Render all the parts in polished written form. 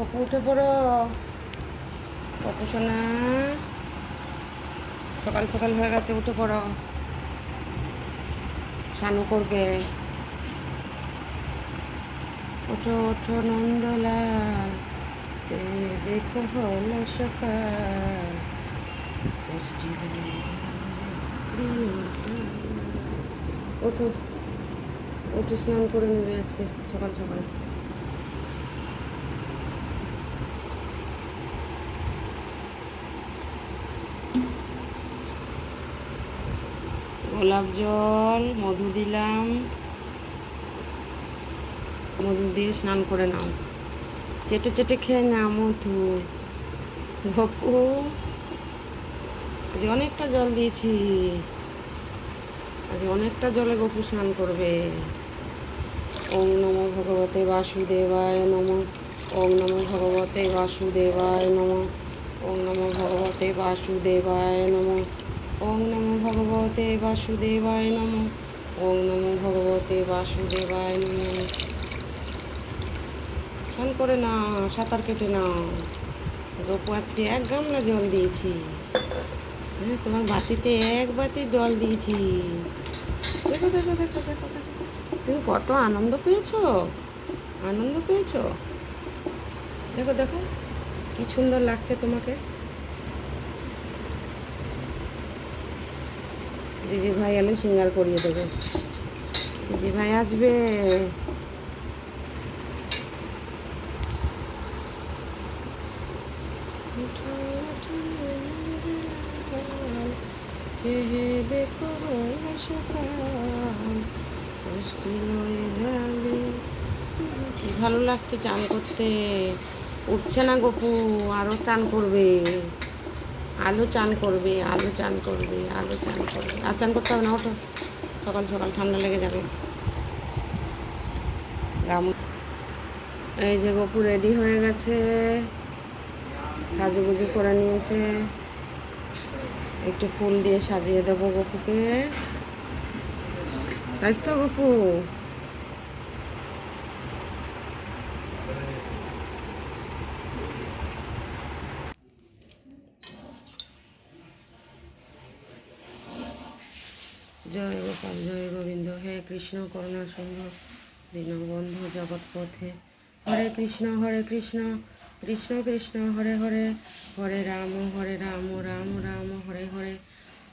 অপু উঠে পড়ো। অপু সোনা, সকাল সকাল হয়ে গেছে, উঠে পড়ো। স্নান করবে। ওঠো ওঠো নন্দলাল, চেয়ে দেখো হলো সকাল, বৃষ্টি হয়ে যাবে। ওঠো, উঠে স্নান করে নেবে আজকে সকাল সকাল। গোলাপ জল, মধু দিলাম, মধু দিয়ে স্নান করে নাও। চেটে চেটে খেয়ে নাও মধু। গপু, আজ অনেকটা জল দিয়েছি, আজ অনেকটা জলে গপু স্নান করবে। ওং নমো ভগবতে বাসুদেবায় নমঃ। ওং নমো ভগবতে বাসুদেবায় নমঃ। ওং নমো ভগবতে বাসুদেবায় নমঃ। ওং নমো ভগবতে বাসুদেবায় নমঃ। ওং নমো ভগবতে বাসুদেবায় নমঃ। স্নান করে না, সাঁতার কেটে নাও। গপু আজকে 1 গামলা জল দিয়েছি। হ্যাঁ, তোমার বাতিতে 1 বাতি জল দিয়েছি। দেখো দেখো দেখো দেখো দেখো, তুমি কত আনন্দ পেয়েছো, আনন্দ পেয়েছো। দেখো দেখো, কি সুন্দর লাগছে তোমাকে। দিদি ভাই এলে সিঙ্গার করিয়ে দেবে। দিদি ভাই আসবে। চেয়ে দেখো সকাল, বৃষ্টি হয়ে যাবে। কি ভালো লাগছে চান করতে। উঠছে না গপু, আরো চান করবে। আলু চান করবে, আলু চান করবে, আলু চান করবে। আর চান করতে হবে না, ওঠো। সকাল সকাল ঠান্ডা লেগে যাবে। এই যে গপু রেডি হয়ে গেছে, সাজুগুজু করে নিয়েছে। একটু ফুল দিয়ে সাজিয়ে দেবো গপুকে, তাই তো গপু। জয় গোপাল জয় গোবিন্দ, হে কৃষ্ণ করুণা সিন্ধু দীনবন্ধু জগৎপথে, হরে কৃষ্ণ কৃষ্ণ কৃষ্ণ হরে হরে, হরে রাম রাম রাম হরে হরে,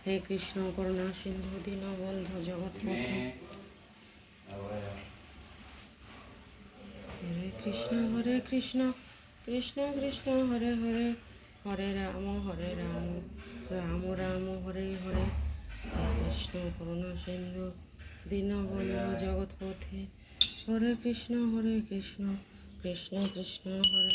হে কৃষ্ণ করুণা সিন্ধু দীনবন্ধু জগৎপথে, হরে কৃষ্ণ কৃষ্ণ কৃষ্ণ হরে হরে, হরে রাম রাম রাম হরে হরে, হে কৃষ্ণ করুণা সিন্ধু দীনবন্ধু জগৎপথে, হরে কৃষ্ণ কৃষ্ণ কৃষ্ণ হরে